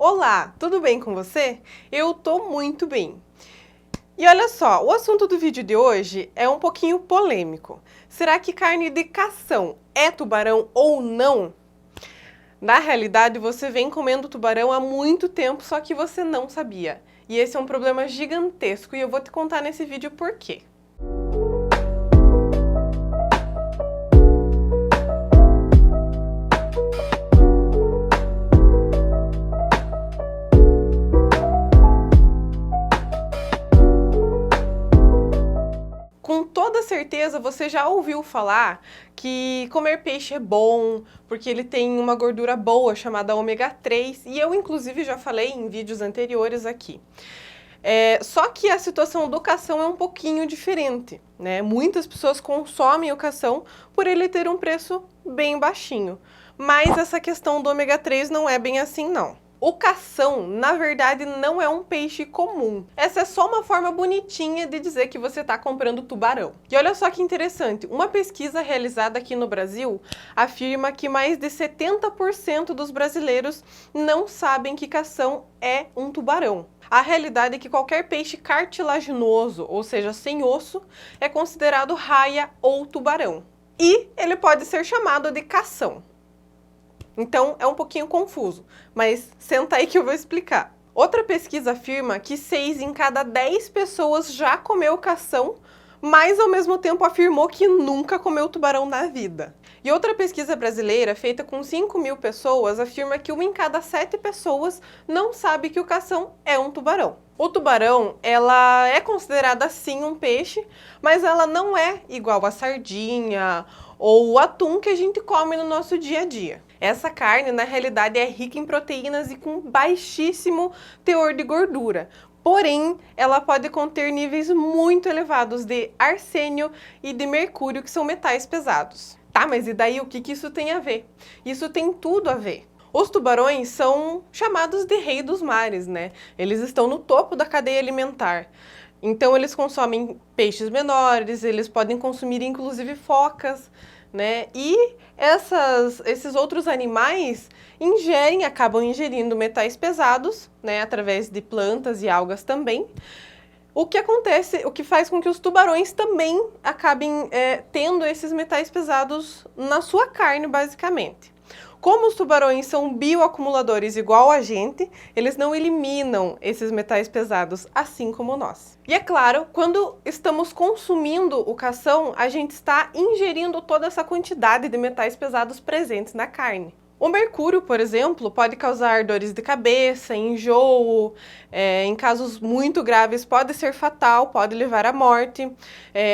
Olá, tudo bem com você? Eu tô muito bem. E olha só, o assunto do vídeo de hoje é um pouquinho polêmico. Será que carne de cação é tubarão ou não? Na realidade, você vem comendo tubarão há muito tempo, só que você não sabia. E esse é um problema gigantesco e eu vou te contar nesse vídeo por quê. Com toda certeza você já ouviu falar que comer peixe é bom, porque ele tem uma gordura boa chamada ômega 3, e eu inclusive já falei em vídeos anteriores aqui. Só que a situação do cação é um pouquinho diferente, né? Muitas pessoas consomem o cação por ele ter um preço bem baixinho, mas essa questão do ômega 3 não é bem assim não. O cação, na verdade, não é um peixe comum. Essa é só uma forma bonitinha de dizer que você está comprando tubarão. E olha só que interessante, uma pesquisa realizada aqui no Brasil afirma que mais de 70% dos brasileiros não sabem que cação é um tubarão. A realidade é que qualquer peixe cartilaginoso, ou seja, sem osso, é considerado raia ou tubarão. E ele pode ser chamado de cação. Então, é um pouquinho confuso, mas senta aí que eu vou explicar. Outra pesquisa afirma que 6 em cada 10 pessoas já comeu cação, mas ao mesmo tempo afirmou que nunca comeu tubarão na vida. E outra pesquisa brasileira, feita com 5.000 pessoas, afirma que 1 em cada 7 pessoas não sabe que o cação é um tubarão. O tubarão, ela é considerada sim um peixe, mas ela não é igual a sardinha ou o atum que a gente come no nosso dia a dia. Essa carne, na realidade, é rica em proteínas e com baixíssimo teor de gordura. Porém, ela pode conter níveis muito elevados de arsênio e de mercúrio, que são metais pesados. Tá, mas e daí o que isso tem a ver? Isso tem tudo a ver. Os tubarões são chamados de rei dos mares, né? Eles estão no topo da cadeia alimentar. Então, eles consomem peixes menores, eles podem consumir inclusive focas, né? E esses outros animais acabam ingerindo metais pesados, né? Através de plantas e algas também. O que faz com que os tubarões também acabem tendo esses metais pesados na sua carne, basicamente. Como os tubarões são bioacumuladores igual a gente, eles não eliminam esses metais pesados, assim como nós. E é claro, quando estamos consumindo o cação, a gente está ingerindo toda essa quantidade de metais pesados presentes na carne. O mercúrio, por exemplo, pode causar dores de cabeça, enjoo, em casos muito graves pode ser fatal, pode levar à morte.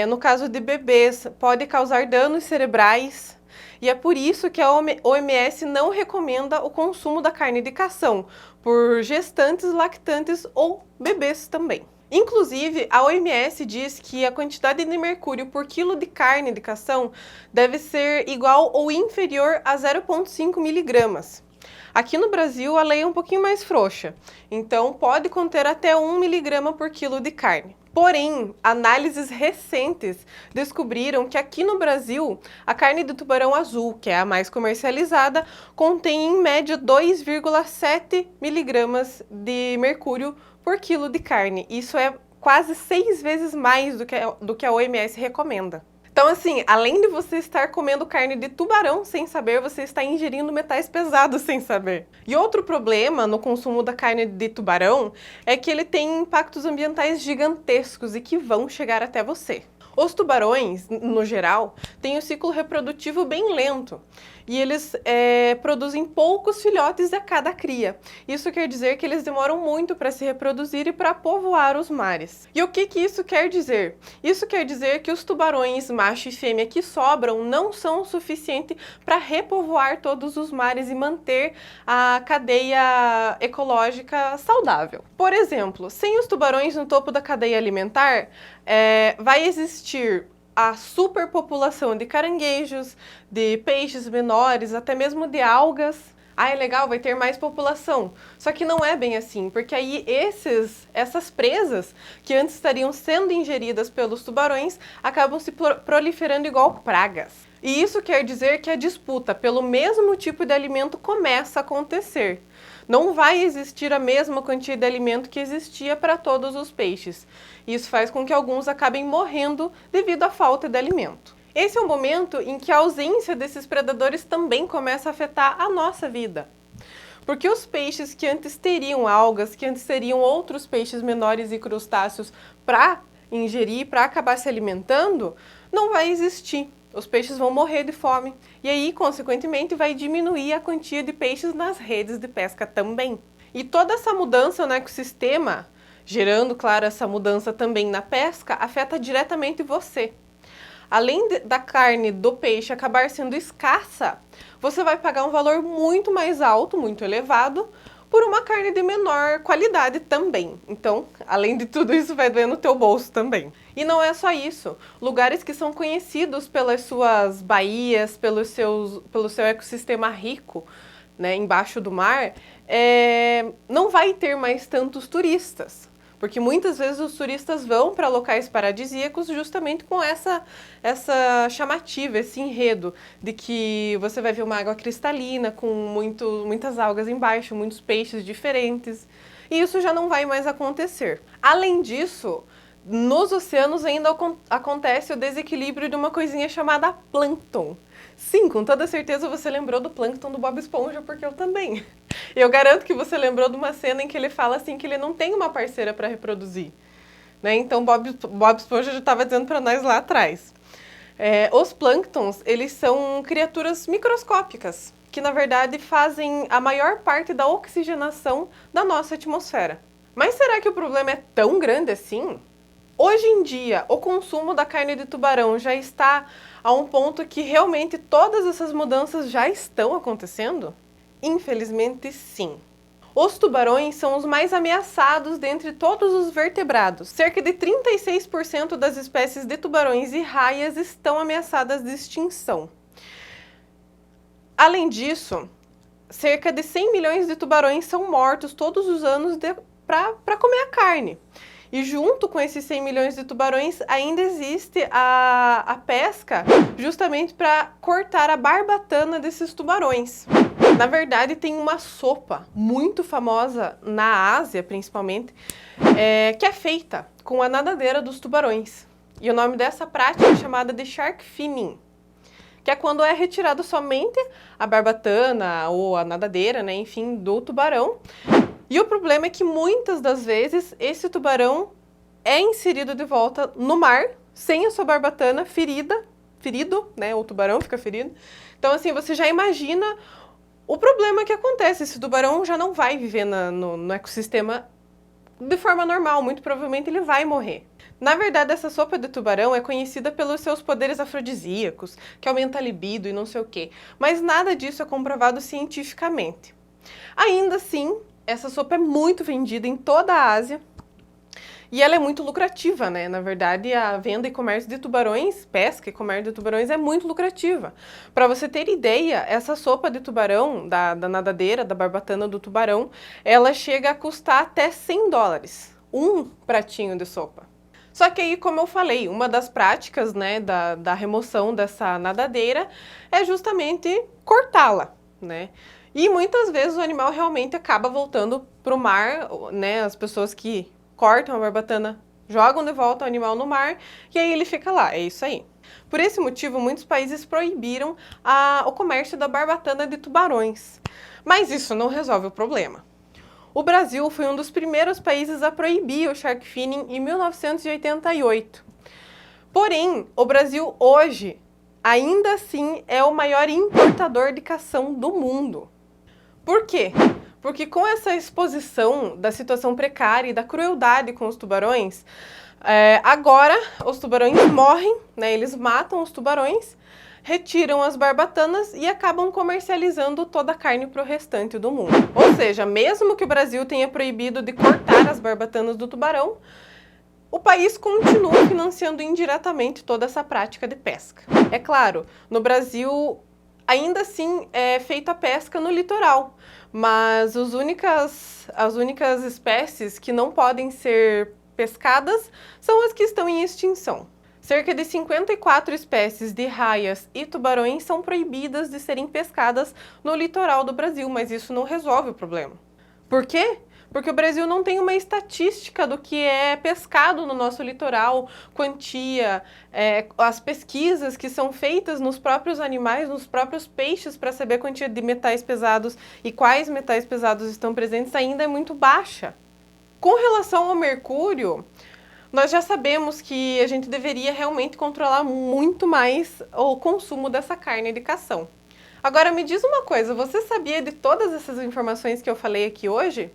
No caso de bebês, pode causar danos cerebrais. E é por isso que a OMS não recomenda o consumo da carne de cação, por gestantes, lactantes ou bebês também. Inclusive, a OMS diz que a quantidade de mercúrio por quilo de carne de cação deve ser igual ou inferior a 0,5 miligramas. Aqui no Brasil, a lei é um pouquinho mais frouxa, então pode conter até 1 miligrama por quilo de carne. Porém, análises recentes descobriram que aqui no Brasil, a carne do tubarão azul, que é a mais comercializada, contém em média 2,7 miligramas de mercúrio por quilo de carne. Isso é quase 6 vezes mais do que a OMS recomenda. Então, assim, além de você estar comendo carne de tubarão sem saber, você está ingerindo metais pesados sem saber. E outro problema no consumo da carne de tubarão é que ele tem impactos ambientais gigantescos e que vão chegar até você. Os tubarões, no geral, têm um ciclo reprodutivo bem lento e eles produzem poucos filhotes a cada cria. Isso quer dizer que eles demoram muito para se reproduzir e para povoar os mares. E o que isso quer dizer? Isso quer dizer que os tubarões macho e fêmea que sobram não são o suficiente para repovoar todos os mares e manter a cadeia ecológica saudável. Por exemplo, sem os tubarões no topo da cadeia alimentar, vai existir a superpopulação de caranguejos, de peixes menores, até mesmo de algas. Ah, é legal, vai ter mais população. Só que não é bem assim, porque aí essas presas que antes estariam sendo ingeridas pelos tubarões acabam se proliferando igual pragas. E isso quer dizer que a disputa pelo mesmo tipo de alimento começa a acontecer. não vai existir a mesma quantia de alimento que existia para todos os peixes. Isso faz com que alguns acabem morrendo devido à falta de alimento. Esse é o momento em que a ausência desses predadores também começa a afetar a nossa vida. Porque os peixes que antes teriam algas, que antes teriam outros peixes menores e crustáceos para ingerir, para acabar se alimentando, não vai existir. Os peixes vão morrer de fome. E aí, consequentemente, vai diminuir a quantia de peixes nas redes de pesca também. E toda essa mudança no ecossistema, gerando, claro, essa mudança também na pesca, afeta diretamente você. Além da carne do peixe acabar sendo escassa, você vai pagar um valor muito mais alto, muito elevado, por uma carne de menor qualidade também. Então, além de tudo isso, vai doer no teu bolso também. E não é só isso. Lugares que são conhecidos pelas suas baías, pelo seu ecossistema rico, né, embaixo do mar, não vai ter mais tantos turistas. Porque muitas vezes os turistas vão para locais paradisíacos justamente com essa chamativa, esse enredo de que você vai ver uma água cristalina com muitas algas embaixo, muitos peixes diferentes. E isso já não vai mais acontecer. Além disso, nos oceanos ainda acontece o desequilíbrio de uma coisinha chamada plâncton. Sim, com toda certeza você lembrou do plâncton do Bob Esponja, porque eu também. Eu garanto que você lembrou de uma cena em que ele fala assim que ele não tem uma parceira para reproduzir. Né? Então Bob Esponja já estava dizendo para nós lá atrás. Os plânctons, eles são criaturas microscópicas, que na verdade fazem a maior parte da oxigenação da nossa atmosfera. Mas será que o problema é tão grande assim? Hoje em dia, o consumo da carne de tubarão já está a um ponto que realmente todas essas mudanças já estão acontecendo? Infelizmente, sim. Os tubarões são os mais ameaçados dentre todos os vertebrados. Cerca de 36% das espécies de tubarões e raias estão ameaçadas de extinção. Além disso, cerca de 100 milhões de tubarões são mortos todos os anos para comer a carne. E junto com esses 100 milhões de tubarões, ainda existe a pesca justamente para cortar a barbatana desses tubarões. Na verdade, tem uma sopa muito famosa na Ásia, principalmente, que é feita com a nadadeira dos tubarões. E o nome dessa prática é chamada de shark finning, que é quando é retirado somente a barbatana ou a nadadeira, né, enfim, do tubarão. E o problema é que muitas das vezes esse tubarão é inserido de volta no mar, sem a sua barbatana ferido, né? O tubarão fica ferido. Então, assim, você já imagina o problema que acontece. Esse tubarão já não vai viver no ecossistema de forma normal, muito provavelmente ele vai morrer. Na verdade, essa sopa de tubarão é conhecida pelos seus poderes afrodisíacos, que aumenta a libido e não sei o quê. Mas nada disso é comprovado cientificamente. Ainda assim, essa sopa é muito vendida em toda a Ásia e ela é muito lucrativa, né? Na verdade, a venda e comércio de tubarões, pesca e comércio de tubarões é muito lucrativa. Para você ter ideia, essa sopa de tubarão, da nadadeira, da barbatana do tubarão, ela chega a custar até $100, um pratinho de sopa. Só que aí, como eu falei, uma das práticas, né, da remoção dessa nadadeira é justamente cortá-la, né? E muitas vezes o animal realmente acaba voltando para o mar, né? As pessoas que cortam a barbatana jogam de volta o animal no mar e aí ele fica lá, é isso aí. Por esse motivo, muitos países proibiram o comércio da barbatana de tubarões. Mas isso não resolve o problema. O Brasil foi um dos primeiros países a proibir o shark finning em 1988. Porém, o Brasil hoje, ainda assim, é o maior importador de cação do mundo. Por quê? Porque com essa exposição da situação precária e da crueldade com os tubarões, agora os tubarões morrem, né? Eles matam os tubarões, retiram as barbatanas e acabam comercializando toda a carne para o restante do mundo. Ou seja, mesmo que o Brasil tenha proibido de cortar as barbatanas do tubarão, o país continua financiando indiretamente toda essa prática de pesca. É claro, no Brasil ainda assim é feita a pesca no litoral, mas as únicas espécies que não podem ser pescadas são as que estão em extinção. Cerca de 54 espécies de raias e tubarões são proibidas de serem pescadas no litoral do Brasil, mas isso não resolve o problema. Por quê? Porque o Brasil não tem uma estatística do que é pescado no nosso litoral, quantia, as pesquisas que são feitas nos próprios animais, nos próprios peixes, para saber a quantia de metais pesados e quais metais pesados estão presentes, ainda é muito baixa. Com relação ao mercúrio, nós já sabemos que a gente deveria realmente controlar muito mais o consumo dessa carne de cação. Agora me diz uma coisa, você sabia de todas essas informações que eu falei aqui hoje?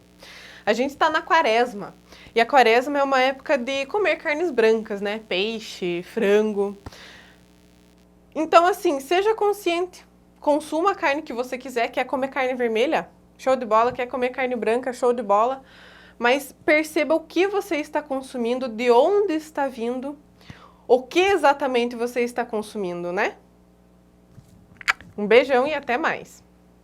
A gente está na quaresma, e a quaresma é uma época de comer carnes brancas, né? Peixe, frango. Então, assim, seja consciente, consuma a carne que você quiser. Quer comer carne vermelha? Show de bola. Quer comer carne branca? Show de bola. Mas perceba o que você está consumindo, de onde está vindo, o que exatamente você está consumindo, né? Um beijão e até mais!